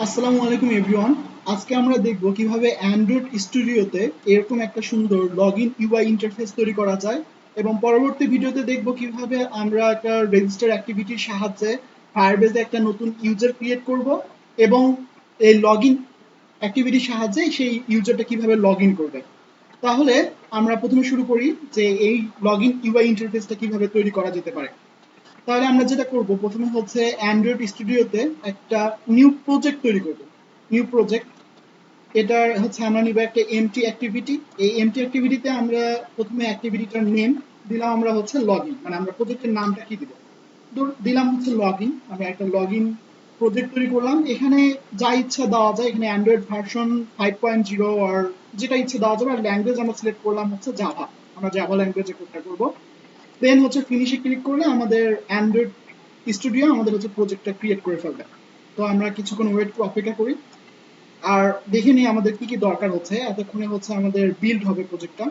আসসালামু আলাইকুম এভরিওয়ান। আজকে আমরা দেখব কিভাবে অ্যান্ড্রয়েড স্টুডিওতে এরকম একটা সুন্দর লগইন ইউআই ইন্টারফেস তৈরি করা যায়, এবং পরবর্তী ভিডিওতে দেখব কিভাবে আমরা একটা রেজিস্টার অ্যাক্টিভিটির সাহায্যে ফায়ারবেজে একটা নতুন ইউজার ক্রিয়েট করব, এবং এই লগইন অ্যাক্টিভিটির সাহায্যে সেই ইউজারটা কিভাবে লগইন করবে। তাহলে আমরা প্রথমে শুরু করি যে এই লগইন ইউআই ইন্টারফেসটা কিভাবে তৈরি করা যেতে পারে। তাহলে আমরা যেটা করব প্রথমে হচ্ছে অ্যান্ড্রয়েড স্টুডিওতে একটা নিউ প্রজেক্ট তৈরি করব। নিউ প্রজেক্ট, এটা হচ্ছে আমরা নিব একটা এমটি অ্যাক্টিভিটি। এই এমটি অ্যাক্টিভিটিতে আমরা প্রথমে অ্যাক্টিভিটিটার নেম দিলাম আমরা হচ্ছে লগইন, মানে আমরা প্রজেক্টের নামটা কি দিব, দিলাম হচ্ছে লগইন। আমরা একটা লগইন প্রজেক্ট তৈরি করলাম, এখানে যা ইচ্ছা দেওয়া যায়, এখানে অ্যান্ড্রয়েড ভার্সন 5.0 আর যেটা ইচ্ছে দেওয়া যাবে। আর ল্যাঙ্গুয়েজ আমরা সিলেক্ট করলাম হচ্ছে জাভা, আমরা জাভা ল্যাঙ্গুয়েজে কোডটা করব। দেন হচ্ছে ফিনিশে ক্লিক করলে আমাদের অ্যান্ড্রয়েড স্টুডিও আমাদের হচ্ছে প্রজেক্টটা ক্রিয়েট করে ফেলবে। তো আমরা কিছুক্ষণ ওয়েট অপেক্ষা করি আর দেখে নিই আমাদের কি কি দরকার হচ্ছে। এতক্ষণে হচ্ছে আমাদের বিল্ড হবে প্রজেক্টটা।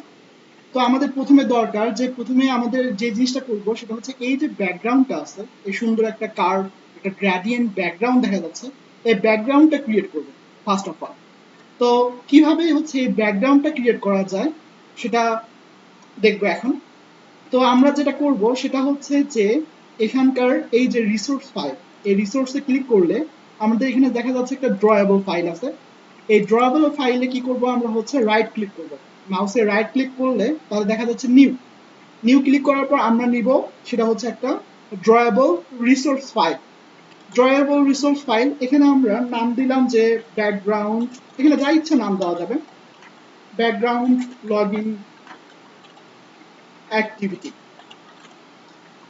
তো আমাদের প্রথমে দরকার যে প্রথমে আমাদের যে জিনিসটা করবো সেটা হচ্ছে এই যে ব্যাকগ্রাউন্ডটা আছে, এই সুন্দর একটা কার্ভ, একটা গ্রেডিয়েন্ট ব্যাকগ্রাউন্ড দেখা যাচ্ছে, এই ব্যাকগ্রাউন্ডটা ক্রিয়েট করবো ফার্স্ট অফ অল। তো কিভাবে হচ্ছে এই ব্যাকগ্রাউন্ডটা ক্রিয়েট করা যায় সেটা দেখবো এখন। তো আমরা যেটা করব সেটা হচ্ছে যে এখানকার এই যে রিসোর্স ফাইল, এই রিসোর্সে ক্লিক করলে আমাদের এখানে দেখা যাচ্ছে একটা ড্রয়েবল ফাইল আছে। এই ড্রয়েবল ফাইলে কি করব, আমরা হচ্ছে রাইট ক্লিক করব। মাউসে রাইট ক্লিক করলে তাহলে দেখা যাচ্ছে নিউ। নিউ ক্লিক করার পর আমরা নিব সেটা হচ্ছে একটা ড্রয়েবল রিসোর্স ফাইল। ড্রয়েবল রিসোর্স ফাইল, এখানে আমরা নাম দিলাম যে ব্যাকগ্রাউন্ড, এখানে যা ইচ্ছা নাম দেওয়া যাবে, ব্যাকগ্রাউন্ড লগইন অ্যাক্টিভিটি।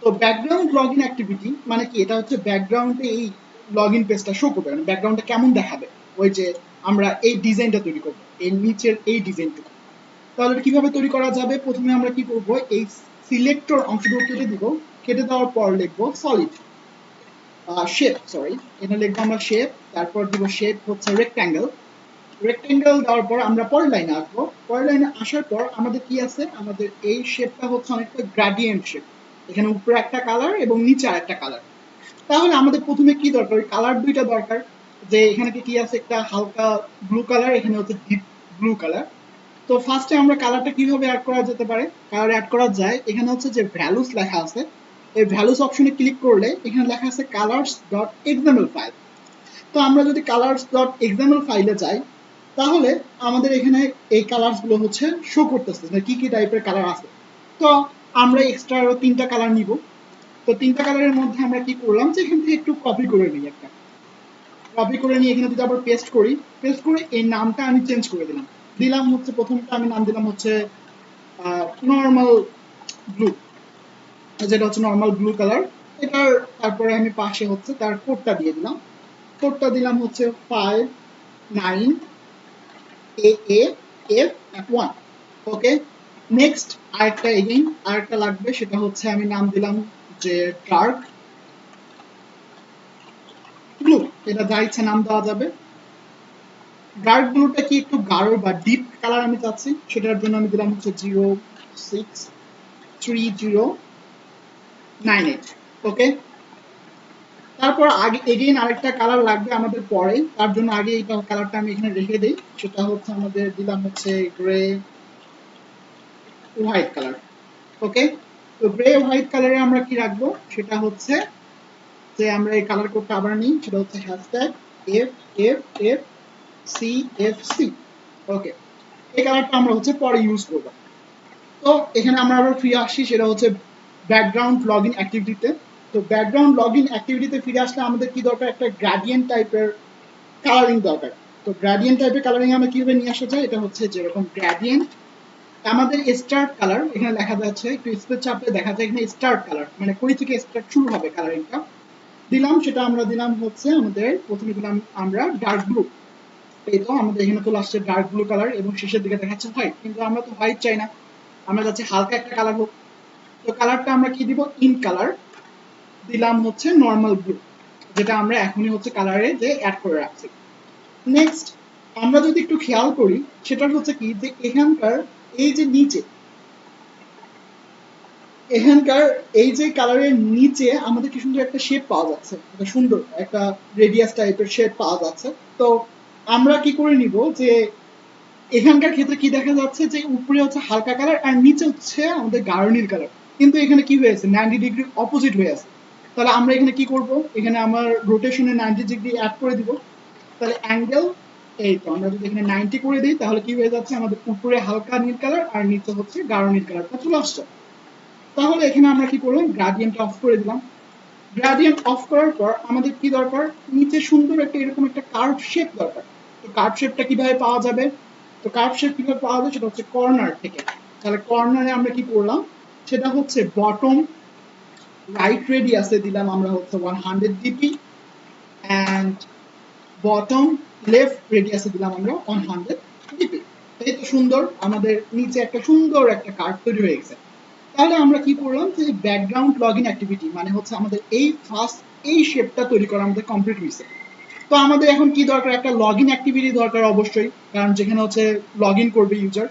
তো ব্যাকগ্রাউন্ড লগইন অ্যাক্টিভিটি মানে কি, এটা হচ্ছে ব্যাকগ্রাউন্ডে এই লগইন পেজটা শো করবে, মানে ব্যাকগ্রাউন্ডটা কেমন দেখাবে, ওই যে আমরা এই ডিজাইনটা তৈরি করব, এই নিচের এই ডিজাইনটুকু। তাহলে এটা কিভাবে তৈরি করা যাবে, প্রথমে আমরা কি করব, এই সিলেক্টর অংশটুকু কেটে দিব। কেটে দেওয়ার পর লিখবো সলিড শেপ, সরি, এটা লিখবো আমরা শেপ। তারপর দিব শেপ হচ্ছে রেক্ট্যাঙ্গেল। রেক্ট্যাঙ্গেল দেওয়ার পর আমরা পরের লাইনে আসবো। পরের লাইনে আসার পর আমাদের কি আছে, আমাদের এই শেপটা হচ্ছে অনেকটা গ্রাডিয়েন্ট শেপ, এখানে উপরে একটা কালার এবং নিচে আর একটা কালার। তাহলে আমাদের প্রথমে কি দরকার, ওই কালার দুইটা দরকার। যে এখানে কি আছে, একটা হালকা ব্লু কালার, এখানে হচ্ছে ডিপ ব্লু কালার। তো ফার্স্টে আমরা কালারটা কিভাবে অ্যাড করা যেতে পারে, কালার অ্যাড করা যায়, এখানে হচ্ছে যে ভ্যালুস লেখা আছে, এই ভ্যালুস অপশনে ক্লিক করলে এখানে লেখা আছে কালার্স ডট এক্সাএমএল ফাইল। তো আমরা যদি কালার্স ডট এক্সাএমএল ফাইলে যাই, তাহলে আমাদের এখানে এই কালার্স গুলো হচ্ছে শো করতেছে যে কি কি টাইপের কালার আছে। তো আমরা এক্সট্রা আরো 3টা কালার নিব। তো 3টা কালারের মধ্যে আমরা কি করলাম যে এখান থেকে একটু কপি করে নিই, একটা কপি করে নিয়ে এখানে যদি আবার পেস্ট করি, পেস্ট করে এই নামটা আমি চেঞ্জ করে দিলাম। দিলাম হচ্ছে প্রথমটা আমি নাম দিলাম হচ্ছে নর্মাল ব্লু, যেটা হচ্ছে নর্মাল ব্লু কালার। এটার তারপরে আমি পাশে হচ্ছে তার কোডটা দিয়ে দিলাম। কোডটা দিলাম হচ্ছে 59AA F1। ওকে, নেক্সট আরেকটা এগেইন আরেকটা লাগবে, সেটা হচ্ছে আমি নাম দিলাম যে ডার্ক ব্লু। এটা যা ইচ্ছা নাম দেওয়া যাবে। ডার্ক ব্লুটা কি একটু গাঢ় বা ডিপ কালার আমি চাচ্ছি, সেটার জন্য আমি দিলাম হচ্ছে 063098। ওকে, তারপর আগে এগেইন আরেকটা কালার লাগবে আমাদের পরে, তার জন্য আগে এই কালারটা আমি এখানে রেখে দিই। সেটা হচ্ছে আমাদের দিলাম হচ্ছে গ্রে হোয়াইট কালার। ওকে, তো গ্রে হোয়াইট কালারে আমরা কি রাখবো, সেটা হচ্ছে যে আমরা এই কালার কোডটা আবার নিই, সেটা হচ্ছে হ্যাশট্যাগ FFFCFC। ওকে, এই কালারটা আমরা হচ্ছে পরে ইউজ করব। তো এখানে আমরা আবার ফিরে আসি, সেটা হচ্ছে ব্যাকগ্রাউন্ড লগইন অ্যাক্টিভিটিতে। তো ব্যাকগ্রাউন্ড লগইন অ্যাক্টিভিটিতে ফিরে আসলে আমাদের কি দরকার, একটা গ্রেডিয়েন্ট টাইপের কালারিং দরকার। তো গ্রেডিয়েন্ট টাইপের কালারিং আমরা কিভাবে নিয়ে আসা যায়, এটা হচ্ছে যেরকম গ্রেডিয়েন্ট আমাদের স্টার্ট কালার, এখানে লেখা যাচ্ছে একটু স্পেস চাপলে দেখা যায় এখানে স্টার্ট কালার, মানে কই থেকে স্টার্ট শুরু হবে কালারিংটা দিলাম, সেটা আমরা দিলাম হচ্ছে আমাদের প্রথমে দিলাম আমরা ডার্ক ব্লু। এই তো আমাদের এখানে চলে আসছে ডার্ক ব্লু কালার, এবং শেষের দিকে দেখাচ্ছে হোয়াইট, কিন্তু আমরা তো হোয়াইট চাই না, আমরা যাচ্ছি হালকা একটা কালার হোক। তো কালারটা আমরা কি দিব, ইন কালার দিলাম হচ্ছে নর্মাল ব্লু, যেটা আমরা এখনই হচ্ছে কালারে যে অ্যাড করে রাখছি। নেক্সট আমরা যদি একটু খেয়াল করি, সেটা হচ্ছে কি যে এখানকার এই যে নিচে এখানকার এই যে কালারের নিচে আমাদের কি সুন্দর একটা শেপ পাওয়া যাচ্ছে, একটা সুন্দর একটা রেডিয়াস টাইপের শেপ পাওয়া যাচ্ছে। তো আমরা কি করে নিব যে এখানকার ক্ষেত্রে কি দেখা যাচ্ছে যে উপরে হচ্ছে হালকা কালার আর নিচে হচ্ছে আমাদের গাঢ় কালার, কিন্তু এখানে কি হয়েছে 90 ডিগ্রি অপোজিট হয়ে আছে। তাহলে আমরা এখানে কি করব, এখানে আমার রোটেশনে 90 ডিগ্রি অ্যাড করে দিব। তাহলে অ্যাঙ্গেল এই তো আমরা যদি এখানে 90 করে দিই তাহলে কি হয়ে যাচ্ছে, আমাদের উপরে হালকা নীল কালার আর নিচে হচ্ছে গাঢ় নীল কালারটা চলে আসছে। তাহলে এখানে আমরা কি করলাম, গ্রাডিয়েন্ট অফ করে দিলাম। গ্রাডিয়েন্ট অফ করার পর আমাদের কি দরকার, নিচে সুন্দর একটা এরকম একটা কার্ভ শেপ দরকার। তো কার্ভ শেপটা কিভাবে পাওয়া যাবে, তো কার্ভ শেপ কিভাবে পাওয়া যাবে সেটা হচ্ছে কর্নার থেকে। তাহলে কর্নারে আমরা কি করলাম, সেটা হচ্ছে বটম রাইট রেডিয়াসে দিলাম আমরা হচ্ছে 100 ডিপি, অ্যান্ড বটম লেফট রেডিয়াসে দিলাম আমরা 100 ডিপি। এই তো সুন্দর, আমাদের নিচে একটা সুন্দর একটা কার্ভ তৈরি হয়ে গেছে। তাহলে আমরা কি করলাম যে ব্যাকগ্রাউন্ড লগইন অ্যাক্টিভিটি মানে হচ্ছে আমাদের এই ফার্স্ট এই শেপটা তৈরি করা আমাদের কমপ্লিট হয়েছে। তো আমাদের এখন কি দরকার, একটা লগইন অ্যাক্টিভিটি দরকার অবশ্যই, কারণ যেখানে হচ্ছে লগ ইন করবে ইউজার।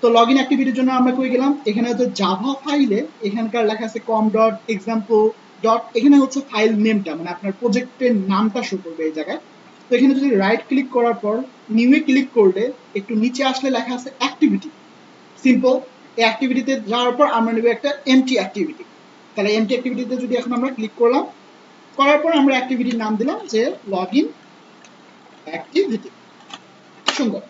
তো লগ ইন অ্যাক্টিভিটির জন্য আমরা কই গেলাম, এখানে হচ্ছে জাভা ফাইলে এখানকার লেখা আছে কম ডট এক্সাম্পল ডট, এখানে হচ্ছে ফাইল নেমটা মানে আপনার প্রজেক্টের নামটা শো করবে এই জায়গায়। তো এখানে যদি রাইট ক্লিক করার পর নিউয়ে ক্লিক করলে একটু নিচে আসলে লেখা আছে অ্যাক্টিভিটি, সিম্পল। এই অ্যাক্টিভিটিতে যাওয়ার পর আমরা নেব একটা এমটি অ্যাক্টিভিটি। তাহলে এমটি অ্যাক্টিভিটিতে যদি এখন আমরা ক্লিক করলাম, করার পর আমরা অ্যাক্টিভিটির নাম দিলাম যে লগ ইন অ্যাক্টিভিটি। সুন্দর।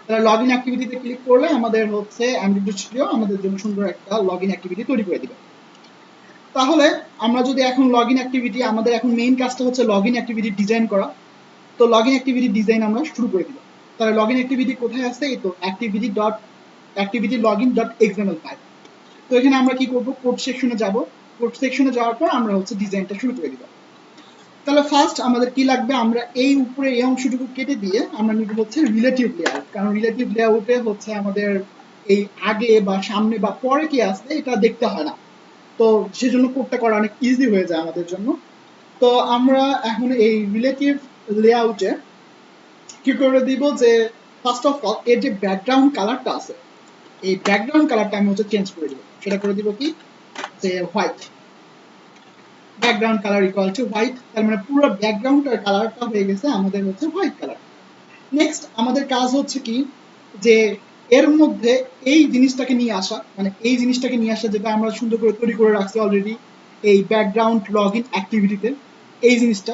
তাহলে লগ ইন অ্যাক্টিভিটিতে ক্লিক করলে আমাদের হচ্ছে অ্যান্ড্রয়েড স্টুডিও আমাদের জন্য সুন্দর একটা লগ ইন অ্যাক্টিভিটি তৈরি করে দিবে। তাহলে আমরা যদি এখন লগ ইন অ্যাক্টিভিটি, আমাদের এখন মেইন কাজটা হচ্ছে লগ ইন অ্যাক্টিভিটি ডিজাইন করা। তো লগ ইন অ্যাক্টিভিটি ডিজাইন আমরা শুরু করে দিব। তাহলে লগ ইন অ্যাক্টিভিটি কোথায় আছে, এই তো activity log in dot XML file. তো এখানে আমরা কি করব, কোড সেকশনে যাব। কোড সেকশনে যাওয়ার পর আমরা হচ্ছে ডিজাইনটা শুরু করে দিব। তাহলে ফার্স্ট আমাদের কি লাগবে, আমরা এই উপরে এই অংশটুকু কেটে দিয়ে আমরা নিব হচ্ছে রিলেটিভ লেআউট, কারণ রিলেটিভ লেআউটে হচ্ছে আমাদের এই আগে বা সামনে বা পরে কি আছে এটা দেখতে হয় না। তো সেজন্য কোডটা করা অনেক ইজি হয়ে যায় আমাদের জন্য। তো আমরা এখন এই রিলেটিভ লেআউটে কি করে দিব যে ফার্স্ট অফ অল এর যে ব্যাকগ্রাউন্ড কালারটা আছে এই ব্যাকগ্রাউন্ড কালারটা আমি হচ্ছে চেঞ্জ করে দিব। সেটা করে দিব কি, যে white. Background colour equal to white, তার মানে পুরো ব্যাকগ্রাউন্ডের কালারটা হয়ে গেছে আমাদের হচ্ছে হোয়াইট কালার। নেক্সট আমাদের কাজ হচ্ছে কি, যে এর মধ্যে এই জিনিসটাকে নিয়ে আসা, মানে এই জিনিসটাকে নিয়ে আসা যেটা আমরা সুন্দর করে তৈরি করে রাখছি অলরেডি এই ব্যাকগ্রাউন্ড লগ ইন অ্যাক্টিভিটিতে। এই জিনিসটা,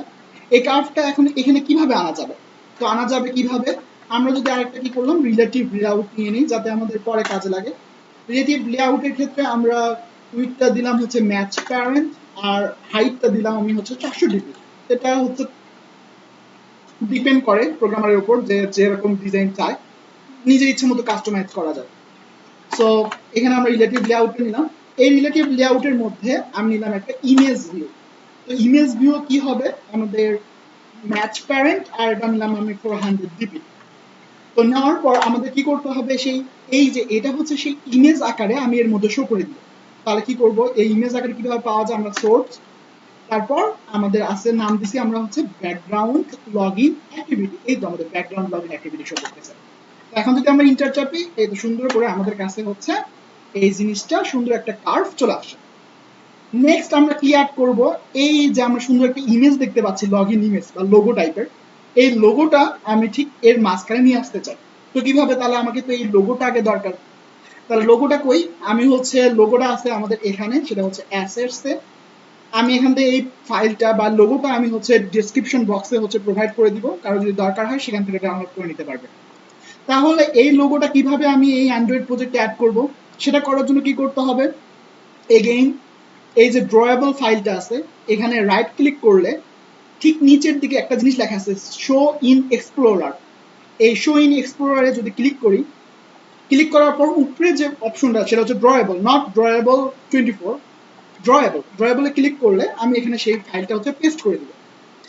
এই কার্ভটা এখন এখানে কিভাবে আনা যাবে, তো আনা যাবে কিভাবে, আমরা যদি আরেকটা কি করলাম রিলেটিভ লেআউট নিয়ে নিই যাতে আমাদের পরে কাজে লাগে। রিলেটিভ লেআউটের ক্ষেত্রে আমরা উইডথটা দিলাম হচ্ছে ম্যাচ প্যারেন্ট, আর হাইটটা দিলাম আমি হচ্ছে 400 ডিগ্রি। এটা হচ্ছে ডিপেন্ড করে প্রোগ্রামারের উপর যে যেরকম ডিজাইন চায় নিজের ইচ্ছে মতো কাস্টমাইজ করা যায়। সো এখানে আমরা রিলেটিভ লেআউটটা নিলাম। এই রিলেটিভ লেআউটের মধ্যে আমি নিলাম একটা ইমেজ ভিউ। তো ইমেজ ভিউ কি হবে, আমাদের ম্যাচ প্যারেন্ট আর এটা নিলাম আমি 400 ডিপি। তো নেওয়ার পর আমাদের কি করতে হবে, সেই এই যে এটা হচ্ছে সেই ইমেজ আকারে আমি এর মধ্যে শো করে দিব। তাহলে কি করব, এই ইমেজ আকারে কিভাবে পাওয়া যায়, আমরা সোর্স, তারপর আমাদের আছে নাম দিছি আমরা হচ্ছে ব্যাকগ্রাউন্ড লগ ইন অ্যাক্টিভিটি। এই তো আমাদের background log in activity show করতেছে। এখন যদি আমরা ইন্টার চাপি এই তো সুন্দর করে আমাদের কাছে হচ্ছে এই জিনিসটা সুন্দর একটা কার্ভ চলে আসে। নেক্সট আমরা কি অ্যাড করব, এই যে আমরা সুন্দর একটা ইমেজ দেখতে পাচ্ছি লগ ইন ইমেজ বা লোগো টাইপের, এই লোগোটা আমি ঠিক এর মাঝখানে নিয়ে আসতে চাই। তো কিভাবে, তাহলে আমাকে তো এই লোগোটা আগে দরকার। তাহলে লোগোটা কই, আমি হচ্ছে লোগোটা আছে আমাদের এখানে, সেটা হচ্ছে অ্যাসেটসে। আমি এখান থেকে এই ফাইলটা বা লোগোটা আমি হচ্ছে ডেসক্রিপশন বক্সে হচ্ছে প্রোভাইড করে দিব, কারো যদি দরকার হয় সেখান থেকে ডাউনলোড করে নিতে পারবে। তাহলে এই লোগোটা কিভাবে আমি এই অ্যান্ড্রয়েড প্রজেক্টে অ্যাড করব, সেটা করার জন্য কি করতে হবে, এগেইন এই যে ড্রয়েবল ফাইলটা আছে এখানে রাইট ক্লিক করলে ঠিক নিচের দিকে একটা জিনিস লেখা আছে শো ইন এক্সপ্লোরার। এই শো ইন এক্সপ্লোরারে যদি ক্লিক করি, ক্লিক করার পর উপরে যে অপশনটা সেটা হচ্ছে ড্রয়েবল, নট ড্রয়েবল 24, ড্রয়েবলে ক্লিক করলে আমি এখানে সেই ফাইলটা হচ্ছে পেস্ট করে দিব।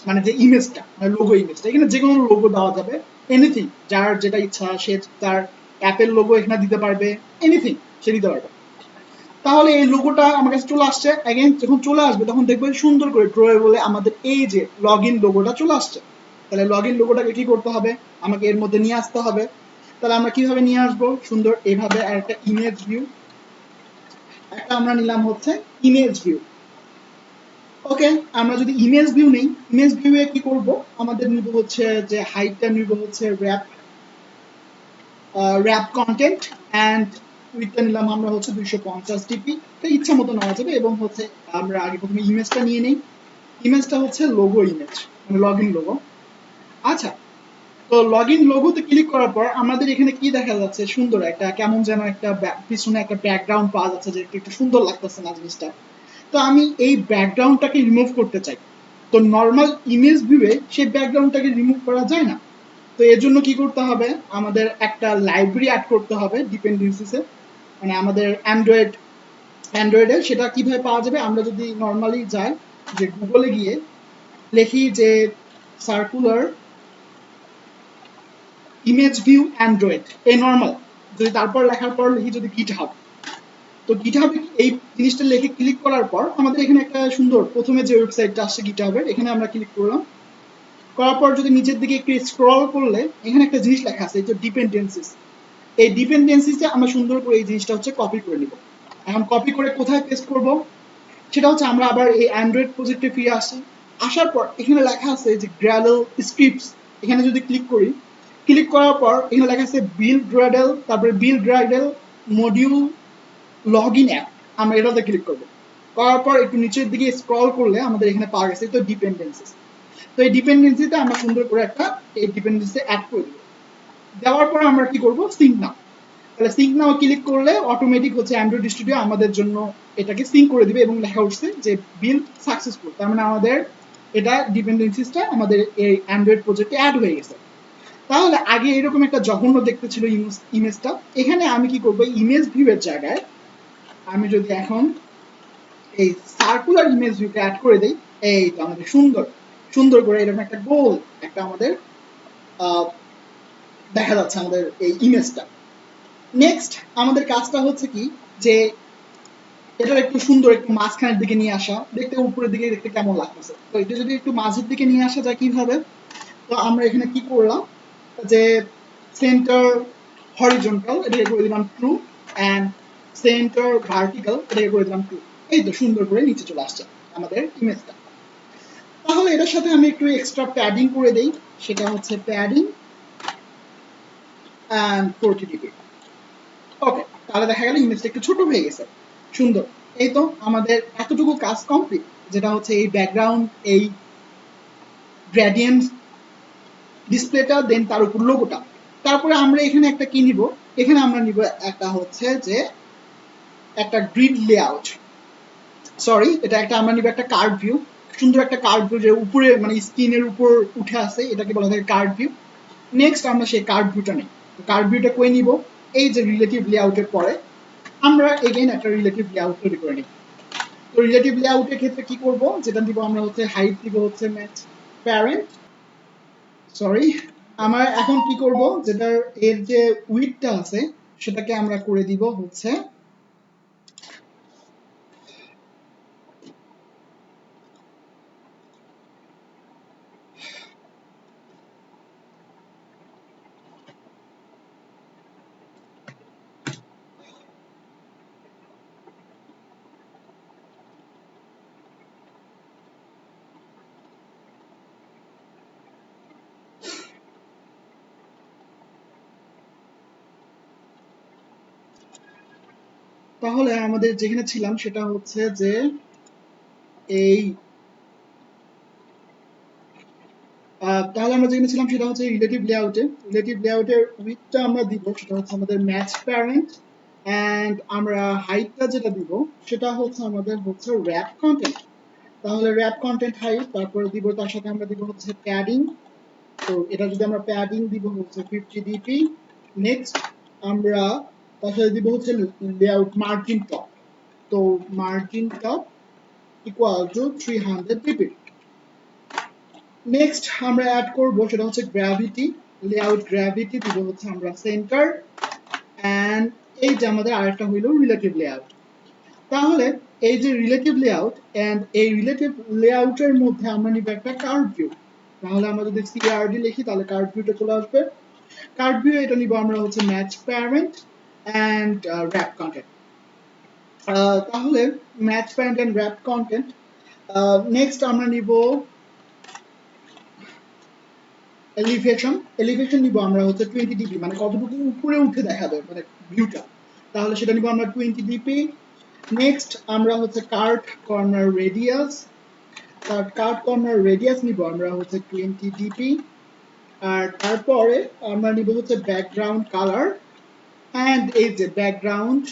মানে যে ইমেজটা মানে লোগো ইমেজটা, এখানে যে কোনো লোগো দেওয়া যাবে, এনিথিং, যার যেটা ইচ্ছা সে তার অ্যাপের লোগো এখানে দিতে পারবে, এনিথিং সে দিতে পারবে। তাহলে এই লোগোটা আমার কাছে চলে আসছে। অ্যাগেন যখন চলে আসবে তখন দেখবেন সুন্দর করে ড্রয়েবলে আমাদের এই যে লগ ইন লোগোটা চলে আসছে। তাহলে লগ ইন লোগোটাকে কি করতে হবে, আমাকে এর মধ্যে নিয়ে আসতে হবে। তাহলে আমরা কিভাবে নিয়ে আসবো, সুন্দর এভাবে একটা ইমেজ ভিউ, একটা আমরা নিলাম হচ্ছে ইমেজ ভিউ। ওকে, আমরা যদি ইমেজ ভিউ নেই, ইমেজ ভিউ এ কি করব, আমাদের নিব হচ্ছে যে হাইটটা নিব হচ্ছে র্যাপ কন্টেন্ট অ্যান্ড উইথটা নিলাম আমরা হচ্ছে 250 ডিপি। তো ইচ্ছা মতো নেওয়া যাবে। এবং হচ্ছে আমরা আগে প্রথমে ইমেজটা নিয়ে নেই। ইমেজটা হচ্ছে লোগো ইমেজ, মানে লগ ইন লোগো। আচ্ছা, তো লগ ইন লোগোতে ক্লিক করার পর আমাদের এখানে কি দেখা যাচ্ছে, সুন্দর একটা কেমন যেন একটা পিছনে একটা ব্যাকগ্রাউন্ড পাওয়া যাচ্ছে, যে একটু সুন্দর লাগতেছে না জিনিসটা। তো আমি এই ব্যাকগ্রাউন্ডটাকে রিমুভ করতে চাই। তো নর্মাল ইমেজ ভিউয়ে সেই ব্যাকগ্রাউন্ডটাকে রিমুভ করা যায় না। তো এর জন্য কি করতে হবে, আমাদের একটা লাইব্রেরি অ্যাড করতে হবে ডিপেন্ডেন্সিসে, মানে আমাদের অ্যান্ড্রয়েডে সেটা কিভাবে পাওয়া যাবে, আমরা যদি নর্মালি যাই যে গুগলে গিয়ে লিখি যে সার্কুলার ইমেজ ভিউ অ্যান্ড্রয়েড, এই নর্মাল যদি তারপর লেখার পর লিখি যদি গিটহাব, তো গিটহাবে এই জিনিসটা লিখে ক্লিক করার পর আমাদের এখানে একটা সুন্দর প্রথমে যে ওয়েবসাইটটা আসছে গিটহাবের, এখানে আমরা ক্লিক করলাম। করার পর যদি নিচের দিকে একটু স্ক্রল করলে এখানে একটা জিনিস লেখা আছে, যে ডিপেন্ডেন্সিস। এই ডিপেন্ডেন্সিসে আমরা সুন্দর করে এই জিনিসটা হচ্ছে কপি করে নিব। এখন কপি করে কোথায় পেস্ট করব, সেটা হচ্ছে আমরা আবার এই অ্যান্ড্রয়েড প্রজেক্টে ফিরে আসি। আসার পর এখানে লেখা আছে যে গ্র্যাডল স্ক্রিপ্টস, এখানে যদি ক্লিক করি, ক্লিক করার পর এখানে লেখা আছে বিল্ড গ্র্যাডল, তারপরে build gradle module log in app, আমরা এটাতে ক্লিক করব। করার পর একটু নিচের দিকে স্ক্রল করলে আমাদের এখানে পাওয়া গেছে তো ডিপেন্ডেন্সিস। তো এই ডিপেন্ডেন্সিতে আমরা সুন্দর করে একটা এই ডিপেন্ডেন্সি অ্যাড করে দেব। দেওয়ার পর আমরা কি করব, সিঙ্ক নাও। তাহলে সিঙ্ক নাও ক্লিক করলে অটোমেটিক হচ্ছে অ্যান্ড্রয়েড স্টুডিও আমাদের জন্য এটাকে সিঙ্ক করে দিবে এবং লেখা উঠছে যে বিল্ড সাকসেসফুল। তার মানে আমাদের এটা ডিপেন্ডেন্সিসটা আমাদের এই অ্যান্ড্রয়েড প্রজেক্টে অ্যাড হয়ে গেছে। তাহলে আগে এরকম একটা জঘন্য দেখতে ছিল ইমেজটা। এখানে আমি কি করবো, ইমেজ ভিউয়ের জায়গায় আমি যদি এখন এই সার্কুলার ইমেজ ভিউকে অ্যাড করে দেই, এই তো আমাদের সুন্দর সুন্দর করে এরকম একটা গোল একটা আমাদের দেখা যাচ্ছে আমাদের এই ইমেজটা। নেক্সট আমাদের কাজটা হচ্ছে কি, যে এটা একটু সুন্দর একটু মাঝখানের দিকে নিয়ে আসা, দেখতে উপরের দিকে দেখতে কেমন লাগতেছে। তো এটা যদি একটু মাঝের দিকে নিয়ে আসা যায় কিভাবে, তো আমরা এখানে কি করলাম, যে সেন্টার হরিজন্টাল এটাকে করে দিলাম ট্রু, অ্যান্ড সেন্টার ভার্টিক্যাল এটাকে করে দিলাম ট্রু। এই তো সুন্দর করে নিচে চলে আসছে আমাদের ইমেজটা। তাহলে এটার সাথে আমি একটু এক্সট্রা প্যাডিং করে দেই, সেটা হচ্ছে প্যাডিং অ্যান্ড 40 ডিগ্রি। ওকে, তাহলে দেখা গেল ইমেজটা একটু ছোট হয়ে গেছে, সুন্দর। এই তো আমাদের এতটুকু কাজ কমপ্লিট, যেটা হচ্ছে এই ব্যাকগ্রাউন্ড, এই গ্রেডিয়েন্ট ডিসপ্লেটা, দেন তার উপর লোগোটা। তারপরে আমরা এখানে একটা কি নিব, এখানে আমরা নিব একটা হচ্ছে যে একটা গ্রিড লেআউট, সরি এটা একটা আমরা নিব একটা কার্ভ ভিউ, সুন্দর একটা কার্ভ ভিউ যে উপরে মানে স্ক্রিনের উপর উঠে আসে, এটাকে বলা হয় কার্ভ ভিউ। নেক্সট আমরা সেই কার্ভ ভিউটা নিই। কার্ভ ভিউটা কই নিব, এই যে রিলেটিভ লেআউটের পরে আমরা এগেইন একটা রিলেটিভ লেআউট তৈরি করে নিই। তো রিলেটিভ লেআউটের ক্ষেত্রে কি করব, যেটা দিব আমরা হচ্ছে হাইট দিব হচ্ছে ম্যাচ প্যারেন্ট, সরি আমরা এখন কি করব, যেটা এর যে উইডথটা আছে সেটাকে আমরা করে দিব হচ্ছে তাহলে আমাদের যেখানে ছিলাম সেটা হচ্ছে যে এই তাহলে আমরা যেখানে ছিলাম সেটা হচ্ছে রিলেটিভ লেআউটে। রিলেটিভ লেআউটের উইডথটা আমরা দিব সেটা হচ্ছে আমাদের ম্যাচ প্যারেন্ট, অ্যান্ড আমরা হাইটটা যেটা দিব সেটা হচ্ছে আমাদের হচ্ছে র্যাপ কন্টেন্ট। তাহলে র্যাপ কন্টেন্ট হাইট, তারপরে দিব তার সাথে আমরা দিব হচ্ছে প্যাডিং। তো এটা যদি আমরা প্যাডিং দিব হচ্ছে 50 ডিপি। নেক্সট আমরা তার সাথে দিব হচ্ছে লেআউট মার্জিন টপ। তো margin top equal to 300 DP. Next আমরা অ্যাড করব সেটা হচ্ছে গ্র্যাভিটি, লেআউট গ্র্যাভিটি দিব হচ্ছে আমরা সেন্টার, অ্যান্ড এই যে আমাদের আরেকটা হইল রিলেটিভ লেআউট। তাহলে এই যে রিলেটিভ লেআউট অ্যান্ড এই রিলেটিভ লেআউটের মধ্যে আমরা নিব একটা কার্ভ ভিউ। তাহলে আমরা যদি সিআরডি লিখি তাহলে কার্ভ ভিউটা চলে আসবে। কার্ভ ভিউ এটা নিব আমরা হচ্ছে match parent and wrap content. তাহলে match parent and wrap content. Next আমরা নিব এলিভেশন নিব আমরা হচ্ছে 20 dp, মানে কতটুকু উপরে উঠে দেখাবে মানে ভিউটা, তাহলে সেটা নিব আমরা 20 dp। নেক্সট আমরা হচ্ছে কার্ট কর্নার রেডিয়াস নিব আমরা হচ্ছে 20 dp। আর তারপরে আমরা নিব হচ্ছে ব্যাকগ্রাউন্ড কালার, এন্ড এই যে ব্যাকগ্রাউন্ড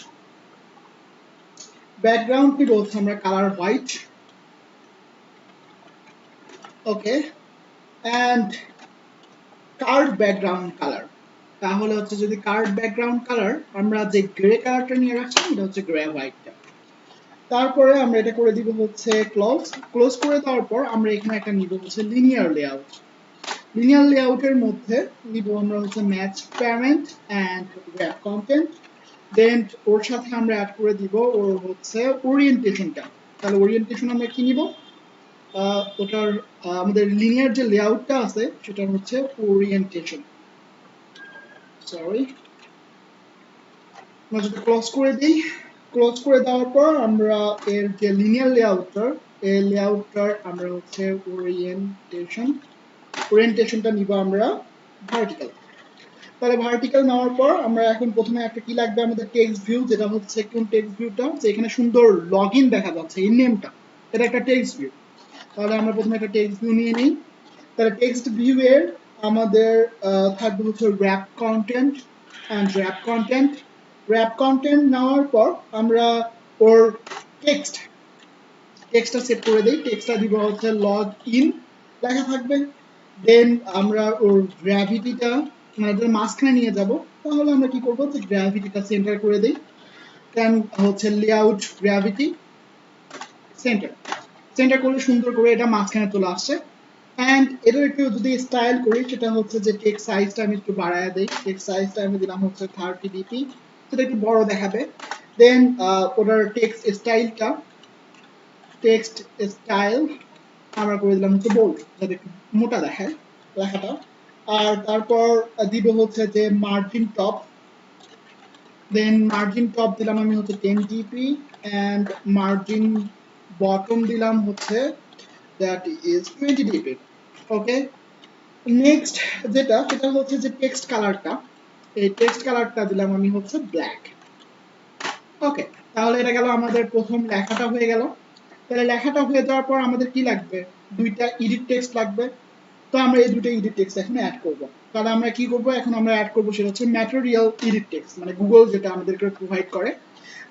নিব হচ্ছে আমরা colour white. Okay, and card background colour, তাহলে হচ্ছে যদি কার্ড ব্যাকগ্রাউন্ড কালার আমরা যে গ্রে কালারটা নিয়ে রাখছি এটা হচ্ছে গ্রে হোয়াইটটা। তারপরে আমরা এটা করে দিব হচ্ছে ক্লোজ করে দেওয়ার পর আমরা এখানে একটা নিব হচ্ছে লিনিয়ার লেআউটের মধ্যে নিব আমরা হচ্ছে match parent and wrap content. Then ওর সাথে আমরা অ্যাড করে দিব ওর হচ্ছে ওরিয়েন্টেশনটা। তাহলে ওরিয়েন্টেশন আমরা কি নিব, ওটার আমাদের লিনিয়ার যে লেআউটটা আছে সেটা হচ্ছে ওরিয়েন্টেশন। সরি, আমরা যদি ক্লোজ করে দেওয়ার পর আমরা এর যে লিনিয়ার লেআউটটার আমরা হচ্ছে ওরিয়েন্টেশনটা নিব আমরা ভার্টিক্যাল। তাহলে ভার্টিক্যাল নেওয়ার পর আমরা এখন প্রথমে একটা কি লাগবে আমাদের টেক্সট ভিউ, যেটা হচ্ছে কোন টেক্সট ভিউটা, যে এখানে সুন্দর লগইন দেখা যাচ্ছে এই নেমটা, এটা একটা টেক্সট ভিউ। তাহলে আমরা প্রথমে একটা টেক্সট ভিউ নিয়ে নিই। তাহলে টেক্সট ভিউ এর আমাদের থাকবে হচ্ছে র্যাপ কন্টেন্ট নেওয়ার পর আমরা ওর টেক্সটটা সেট করে দেই। টেক্সটটা দিব হচ্ছে লগ ইন লেখা থাকবে। দেন আমরা ওর গ্র্যাভিটিটা মানে এটার মাঝখানে নিয়ে যাব। তাহলে আমরা কি করব, যে গ্র্যাভিটিটা সেন্টার করে দেই। দেন হচ্ছে লেআউট গ্র্যাভিটি সেন্টার করলে সুন্দর করে এটা মাঝখানে চলে আসছে। এন্ড এটার একটু যদি স্টাইল করি সেটা হচ্ছে যে টেক্সট সাইজটা আমি একটু বাড়ায় দেই। টেক্সট সাইজটা আমি দিলাম হচ্ছে 30 dp, সেটা একটু বড় দেখাবে। দেন ওটার টেক্সট স্টাইল আমরা করে দিলাম হচ্ছে বোল্ড, যাতে একটু মোটা দেখায় লেখাটা। আর তারপর দিব হচ্ছে যে মার্জিন টপ দিলাম আমি হচ্ছে 10 dp, এন্ড মার্জিন বটম দিলাম হচ্ছে that is 20 dp। Okay, next সেটা হচ্ছে যে টেক্সট কালারটা, এই টেক্সট কালারটা দিলাম আমি হচ্ছে ব্ল্যাক। ওকে, তাহলে এটা গেল আমাদের প্রথম লেখাটা হয়ে গেল। তাহলে লেখাটা হয়ে যাওয়ার পর আমাদের কি লাগবে, দুইটা এডিট টেক্সট লাগবে। তো আমরা এই দুটো এডিট টেক্সট এখন অ্যাড করব। তাহলে আমরা কি করব, এখন আমরা অ্যাড করব সেটা হচ্ছে ম্যাটেরিয়াল এডিট টেক্সট, মানে গুগল যেটা আমাদেরকে প্রোভাইড করে।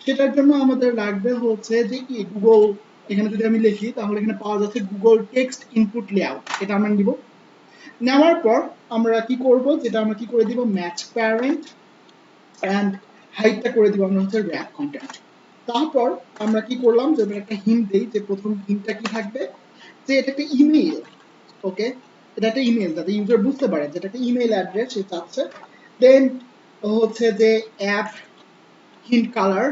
সেটার জন্য আমাদের লাগবে হচ্ছে যে কি গুগল, এখানে যদি আমি লিখি তাহলে এখানে পাওয়া যাচ্ছে গুগল টেক্সট ইনপুট লেআউট, এটা আমরা নিব। নেওয়ার পর আমরা কি করব, যেটা আমরা কি করে দিব ম্যাচ প্যারেন্ট এন্ড হাইটটা করে দিব আমরা হচ্ছে র্যাপ কন্টেন্ট। তারপর আমরা কি করলাম, যে একটা হিন্ট দেই, যে প্রথম হিন্টটা কি থাকবে, যে এটা একটা ইমেইল। ওকে, এটা একটা ইমেইল, যাতে ইউজার বুঝতে পারে যে এটা একটা ইমেইল অ্যাড্রেস সে চাচ্ছে। দেন হচ্ছে যে app hint colour,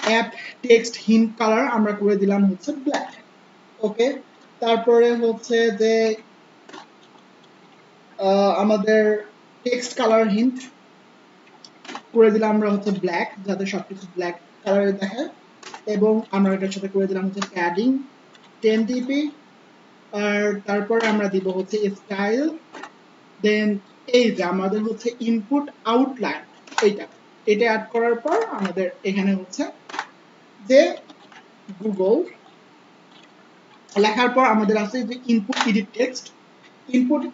app text hint colour আমরা করে দিলাম হচ্ছে ব্ল্যাক। ওকে, তারপরে হচ্ছে যে আমাদের টেক্সট কালার হিন্ট করে দিলাম আমরা হচ্ছে ব্ল্যাক, যাতে সবকিছু ব্ল্যাক কালারে দেখায়। এবং আমরা এটার সাথে করে দিলাম হচ্ছে প্যাডিং 10 dp। আর তারপর আমরা দিব হচ্ছে স্টাইল। দেন এই যে আমাদের হচ্ছে ইনপুট আউটলাইন, এটা অ্যাড করার পর আমাদের এখানে হচ্ছে যে গুগল লেখার পর আমাদের আছে যে ইনপুট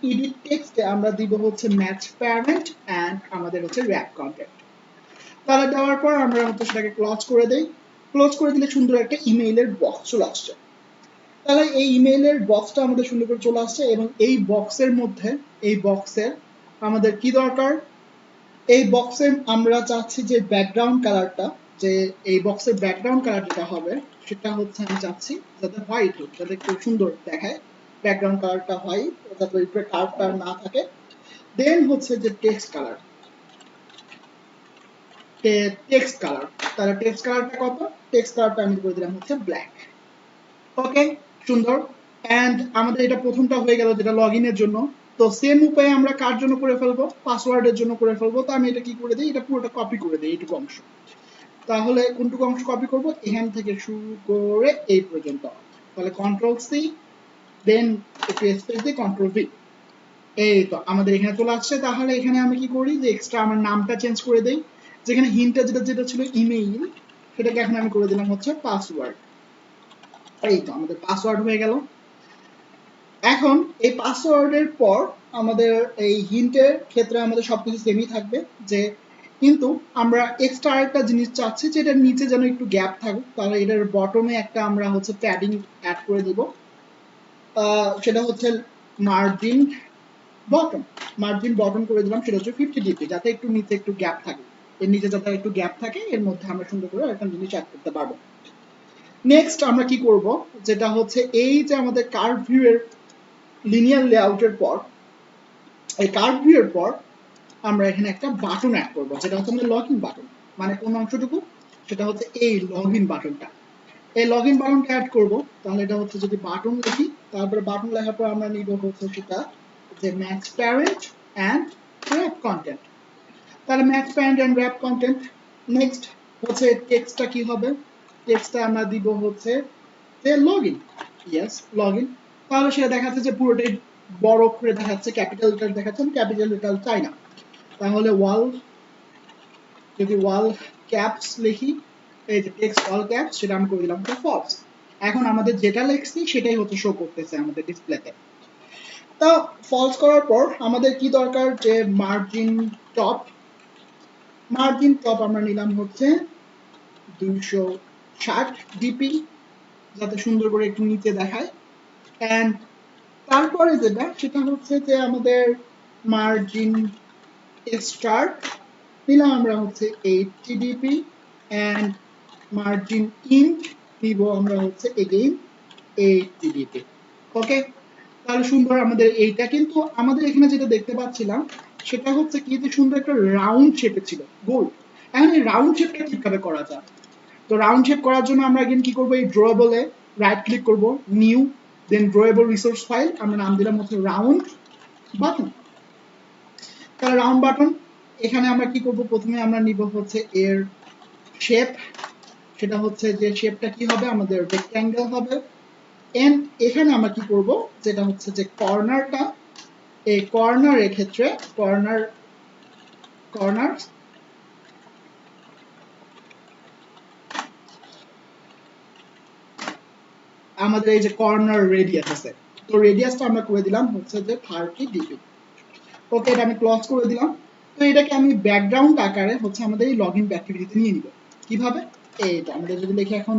এডিট টেক্সটে আমরা দিব হচ্ছে ম্যাচ প্যারেন্ট এন্ড আমাদের হচ্ছে র্যাপ কন্টেন্ট। তাহলে দেওয়ার পর আমরা হচ্ছে সেটাকে ক্লোজ করে দিলে সুন্দর একটা ইমেইলের বক্স চলে আসছে। তাহলে এই ইমেইলের বক্সটা আমাদের সুন্দর করে চলে আসছে, এবং এই বক্সের আমাদের কি দরকার, এই বক্সে আমরা চাচ্ছি যে ব্যাকগ্রাউন্ড কালারটা, যে এই বক্সের ব্যাকগ্রাউন্ড কালার যেটা হবে সেটা হচ্ছে আমি চাচ্ছি যাতে হোয়াইট হোক, যাতে খুব সুন্দর দেখায় ব্যাকগ্রাউন্ড কালারটা হোয়াইট, যাতে উপরে কার্ভ না থাকে। দেন হচ্ছে যে টেক্সট কালার, তাহলে টেক্সট কালারটা কত, টেক্সট কালারটা আমি করে দিলাম হচ্ছে ব্ল্যাক। ওকে, সুন্দর। এন্ড আমাদের এটা প্রথমটা হয়ে গেল যেটা লগ ইনের জন্য। তো সেম উপায়ে আমরা কার জন্য করে ফেলবো, পাসওয়ার্ডের জন্য করে ফেলবো। তো আমি এটা কি করে দিই, এটা পুরোটা কপি করে দিই এইটুকু অংশ। তাহলে কোনটুকু অংশ কপি করব, এখান থেকে শুরু করে এই পর্যন্ত। তাহলে কন্ট্রোল সি, দেন একটু স্পেস দিয়ে কন্ট্রোল ভি, এই তো আমাদের এখানে চলে আসছে। তাহলে এখানে আমি কি করি যে এক্সট্রা আমার নামটা চেঞ্জ করে দেই, যেখানে হিন্টটা যেটা ছিল ইমেইল, সেটাকে এখন আমি করে দিলাম হচ্ছে পাসওয়ার্ড। এই তো আমাদের পাসওয়ার্ড হয়ে গেল। এখন এই পাসওয়ার্ডের পর আমাদের এই হিন্টের ক্ষেত্রে আমাদের সবকিছু সেমই থাকবে, যে কিন্তু আমরা এক্সট্রা একটা জিনিস চাচ্ছি যে এটার নিচে যেন একটু গ্যাপ থাকুক। তাহলে এটার বটমে একটা আমরা হচ্ছে প্যাডিং অ্যাড করে দিব, সেটা হচ্ছে মার্জিন বটম। মার্জিন বটম করে দিলাম, সেটা হচ্ছে 50 ডিপি, যাতে একটু নিচে একটু গ্যাপ থাকে। এর নিচে যাতে একটু গ্যাপ থাকে, এর মধ্যে আমরা সুন্দর করে একটা জিনিস অ্যাড করতে পারবো। নেক্সট আমরা কি করব, যেটা হচ্ছে এই যে আমাদের কার্ভ ভিউ এর লিনিয়ার লেআউটের পর, এই কার্ভ ভিউ এর পর আমরা এখানে একটা বাটন অ্যাড করব, যেটা হচ্ছে আমাদের লগইন বাটন। মানে কোন অংশটুকু, সেটা হচ্ছে এই লগইন বাটনটা। এই লগইন বাটনটা অ্যাড করব। তাহলে এটা হচ্ছে যদি বাটন লিখি, তারপরে বাটন লেখার পর আমরা নিব হচ্ছে সেটা যে max parent and wrap content. তাহলে max parent and wrap content. Next হচ্ছে টেক্সটটা কি হবে, টেক্সটটা আমরা দিব হচ্ছে যে লগইন, ইয়েস লগইন। তাহলে সেটা দেখাচ্ছে যে পুরোটাই বড় করে দেখাচ্ছে, ক্যাপিটাল লেটার দেখাচ্ছে, আমি ক্যাপিটাল লেটার চাই না। তাহলে ওয়াল, যদি ওয়াল ক্যাপস লিখি, এই যে টেক্সট অল ক্যাপস, সেটা আমি করে দিলাম ফলস। এখন আমাদের যেটা লিখছি সেটাই হচ্ছে শো করতেছে আমাদের ডিসপ্লেতে। তো ফলস করার পর আমাদের কি দরকার, যে মার্জিন টপ। মার্জিন টপ আমরা নিলাম হচ্ছে 260 ডিপি, যাতে সুন্দর করে একটু নিচে দেখায়। এন্ড তারপরে যেটা, সেটা হচ্ছে যে আমাদের মার্জিন স্টার্ট নিলাম আমরা হচ্ছে 80 ডিপি, এন্ড মার্জিন ইন্ট দিব আমরা হচ্ছে এগেইন 80 ডিপি। ওকে, তাহলে সুন্দর আমাদের এইটা। কিন্তু আমাদের এখানে যেটা দেখতে পাচ্ছিলাম, সেটা হচ্ছে কি, যে সুন্দর একটা রাউন্ড শেপে ছিল, গোল। এখন এই রাউন্ড শেপটা কিভাবে করা যায়? তো রাউন্ড শেপ করার জন্য আমরা again কি করব, এই ড্রয়েবলে রাইট ক্লিক করব, নিউ, দেন ড্রয়েবল রিসোর্স ফাইল, আমরা নাম দিলাম হচ্ছে রাউন্ড বাটন। তাহলে রাউন্ড বাটন, এখানে আমরা কি করব, প্রথমে আমরা নিব হচ্ছে এর শেপ, সেটা হচ্ছে যে শেপটা কি হবে, আমাদের রেক্ট্যাঙ্গেল হবে। এন্ড এখানে আমরা কি করব, যেটা হচ্ছে যে কর্নারটা, এই কর্নারের ক্ষেত্রে কর্নার আমাদের এই যে কর্নার রেডিয়াস আছে, তো রেডিয়াসটা আমরা করে দিলাম হচ্ছে যে 30 ডিপি। ওকে, এটা আমি ক্লোজ করে দিলাম। তো এটাকে আমি ব্যাকগ্রাউন্ড আকারে হচ্ছে আমাদের এই লগইন অ্যাক্টিভিটিতে নিয়ে নিব। কিভাবে, এই তো আমাদের যদি লিখি এখন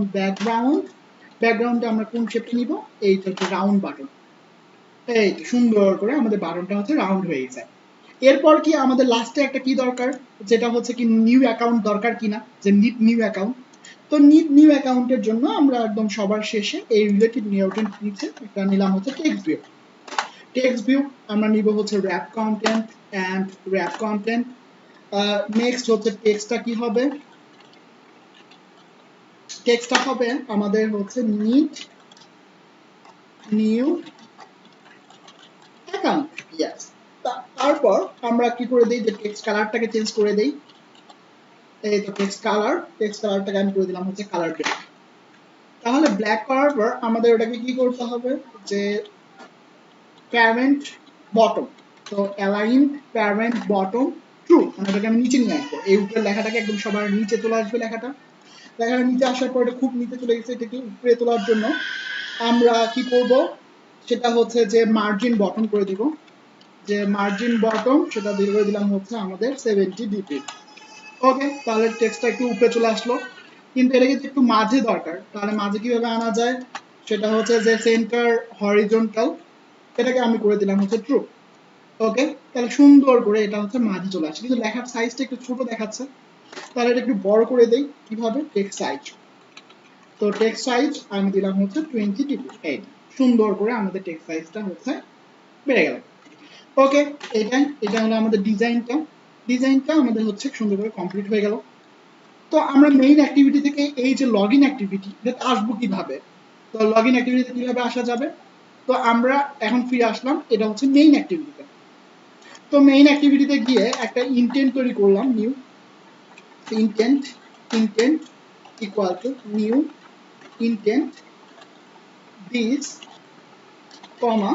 ব্যাকগ্রাউন্ডে আমরা কোন শেপটা নিব, এই হচ্ছে রাউন্ড বাটন। এই তো সুন্দর করে আমাদের বাটনটা হচ্ছে রাউন্ড হয়ে গেছে। এরপর কি আমাদের লাস্টে একটা কি দরকার, যেটা হচ্ছে কি নিউ অ্যাকাউন্ট দরকার কিনা, যে নিট নিউ অ্যাকাউন্ট। তো নিট নিউ অ্যাকাউন্টের জন্য আমরা একদম সবার শেষে এই রিলেটিভ লেআউটের নিচে একটা নিলাম হচ্ছে টেক্সট ভিউ। টেক্সট ভিউ আমরা নিব হচ্ছে wrap content and wrap content। Next হচ্ছে টেক্সটটা কি হবে, টেক্সটটা হবে আমাদের হচ্ছে নিট নিউ অ্যাকাউন্ট, ইয়েস। তারপর আমরা কি করে দেই, যে টেক্সট কালারটাকে চেঞ্জ করে দেই। এই তো টেক্সট কালারটাকে আমি করে দিলাম হচ্ছে কালার ব্ল্যাক। তাহলে ব্ল্যাক করার পর আমাদের ওটাকে কি করতে হবে, যে প্যারেন্ট বটম, তো অ্যালাইন প্যারেন্ট বটম ট্রু, এটাকে আমি নিচে নিয়ে আসবো। এই উপরের লেখাটাকে একদম সবার নিচে চলে আসবে, লেখাটা নিচে আসার পর খুব নিচে চলে গেছে, এটাকে উপরে তোলার জন্য আমরা কি করব, সেটা হচ্ছে যে মার্জিন বটম করে দিব, যে মার্জিন বটম সেটা দিয়ে দিলাম হচ্ছে আমাদের 70 ডিপি। ওকে, তাহলে টেক্সটটা একটু উপরে চলে আসলো, কিন্তু এটাকে একটু মাঝে দরকার। তাহলে মাঝে কিভাবে আনা যায়, সেটা হচ্ছে যে সেন্টার হরিজন্টাল, এটাকে আমি করে দিলাম হচ্ছে ট্রু। ওকে, তাহলে সুন্দর করে এটা হচ্ছে মাঝে চলে আসছে, কিন্তু লেখার সাইজটা একটু ছোট দেখাচ্ছে। তাহলে এটা একটু বড় করে দেই, কিভাবে, টেক্সট সাইজ। তো টেক্সট সাইজ আমি দিলাম হচ্ছে 20 ডিপি। এই সুন্দর করে আমাদের টেক্সট সাইজটা হচ্ছে বেড়ে গেল। ওকে, এটা হলো আমাদের ডিজাইনটা আমাদের হচ্ছে সুন্দর করে কমপ্লিট হয়ে গেল। তো আমরা মেইন অ্যাক্টিভিটি থেকে এই যে লগইন অ্যাক্টিভিটি, এটা আসবো কিভাবে, তো লগইন অ্যাক্টিভিটিতে কিভাবে আসা যাবে, তো আমরা এখন ফিরে আসলাম, এটা হচ্ছে মেইন অ্যাক্টিভিটিতে। তো মেইন অ্যাক্টিভিটিতে গিয়ে একটা ইনটেন্ট তৈরি করলাম, new intent equal to new intent this comma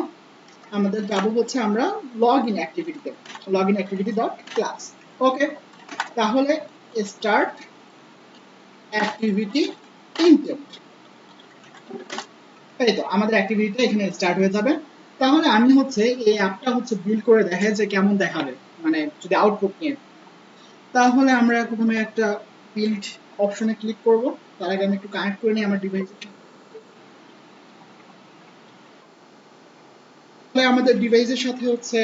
আমাদের যাব হচ্ছে আমরা লগইন অ্যাক্টিভিটিতে, login activity dot class. Okay, তাহলে স্টার্ট অ্যাক্টিভিটি ইনটেন্ট, এই তো আমাদের অ্যাক্টিভিটিটা এখানে স্টার্ট হয়ে যাবে। তাহলে আমি হচ্ছে এই অ্যাপটা হচ্ছে বিল্ড করে দেখে যে কেমন দেখাবে, মানে যদি আউটপুট নিয়ে, তাহলে আমরা প্রথমে একটা বিল্ড অপশনে ক্লিক করব। তার আগে আমি একটু কানেক্ট করে নিই আমার ডিভাইসে। তাহলে আমাদের ডিভাইসের সাথে হচ্ছে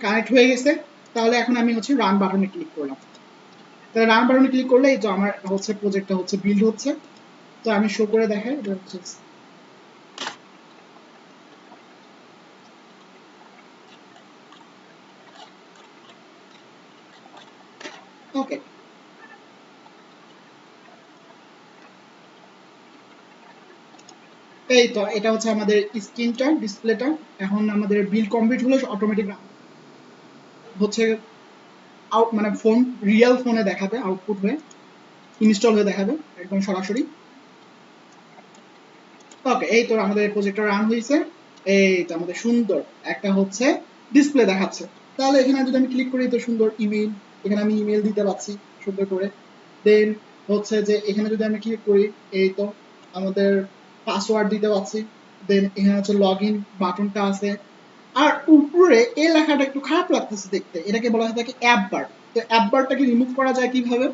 কানেক্ট হয়ে গেছে। তাহলে এখন আমি হচ্ছে রান বাটনে ক্লিক করলাম। তাহলে রান বাটনে ক্লিক করলে এই তো আমার হচ্ছে প্রজেক্টটা হচ্ছে বিল্ড হচ্ছে। তো আমি শো করে দেখাই, এটা হচ্ছে ওকে। এই তো এটা হচ্ছে আমাদের স্ক্রিনটা, ডিসপ্লেটা। এখন আমাদের বিল্ড কমপ্লিট হলে অটোমেটিক হচ্ছে আউট, মানে ফোন রিয়েল ফোনে দেখাবে, আউটপুট হয়ে ইনস্টল হয়ে দেখাবে একদম সরাসরি। ওকে, এই তো আমাদের প্রজেক্টটা রান হয়েছে। এই তো আমাদের সুন্দর একটা হচ্ছে ডিসপ্লে দেখাচ্ছে। তাহলে এখানে যদি আমি ক্লিক করি তো সুন্দর ইমেল, এখানে আমি ইমেল দিতে পারছি সুন্দর করে। দেন হচ্ছে যে এখানে যদি আমি ক্লিক করি এই তো আমাদের পাসওয়ার্ড দিতে পারছি। দেন এখানে হচ্ছে লগ ইন বাটনটা আছে। আর উপরে এই লেখাটা একটু খারাপ লাগতেছে দেখতে, এটাকে বলা হয় থাকে অ্যাপ বার। তো অ্যাপ বারটাকে রিমুভ করা যায় কিভাবে?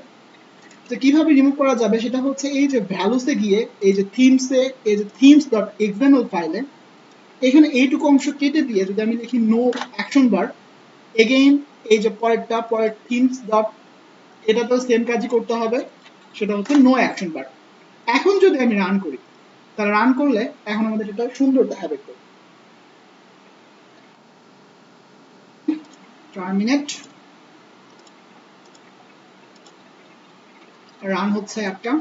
তো কিভাবে রিমুভ করা যাবে সেটা হচ্ছে এই যে ভ্যালুসে গিয়ে এই যে থিমসে, এই যে থিমস ডট এক্সএমএল ফাইলে এখানে এইটুকু অংশ কেটে দিয়ে যদি আমি লিখি নো অ্যাকশন বার, এগেইন এই যে পরেরটা, পরের থিমস ডট, এটা তো সেম কাজই করতে হবে, সেটা হচ্ছে নো অ্যাকশন বার। এখন যদি আমি রান করি, তাহলে রান করলে এখন আমাদের এটা সুন্দর দেখাবে। টার্মিনেট, রান হচ্ছে অ্যাপটা।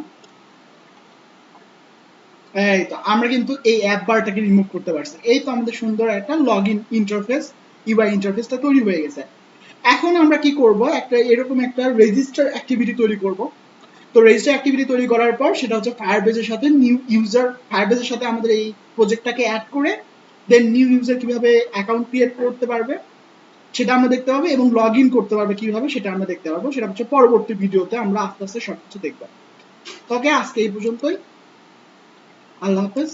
এই তো আমরা কিন্তু এই অ্যাপ বারটাকে রিমুভ করতে পারছি। এই তো আমাদের সুন্দর একটা লগ ইন ইন্টারফেস, ইউআই ইন্টারফেসটা তৈরি হয়ে গেছে। এখন আমরা কি করব, একটা এরকম একটা রেজিস্টার অ্যাক্টিভিটি তৈরি করব। তো রেজিস্টার অ্যাক্টিভিটি তৈরি করার পর সেটা হচ্ছে ফায়ারবেজের সাথে নিউ ইউজার, ফায়ারবেজের সাথে আমাদের এই প্রজেক্টটাকে অ্যাড করে দেন নিউ ইউজার কিভাবে অ্যাকাউন্ট ক্রিয়েট করতে পারবে সেটা আমরা দেখতে পাবো, এবং লগ ইন করতে পারবে কিভাবে সেটা আমরা দেখতে পাবো। সেটা হচ্ছে পরবর্তী ভিডিওতে আমরা আস্তে আস্তে সবকিছু দেখবো। তো আজকে এই পর্যন্তই, আল্লাহ হাফেজ।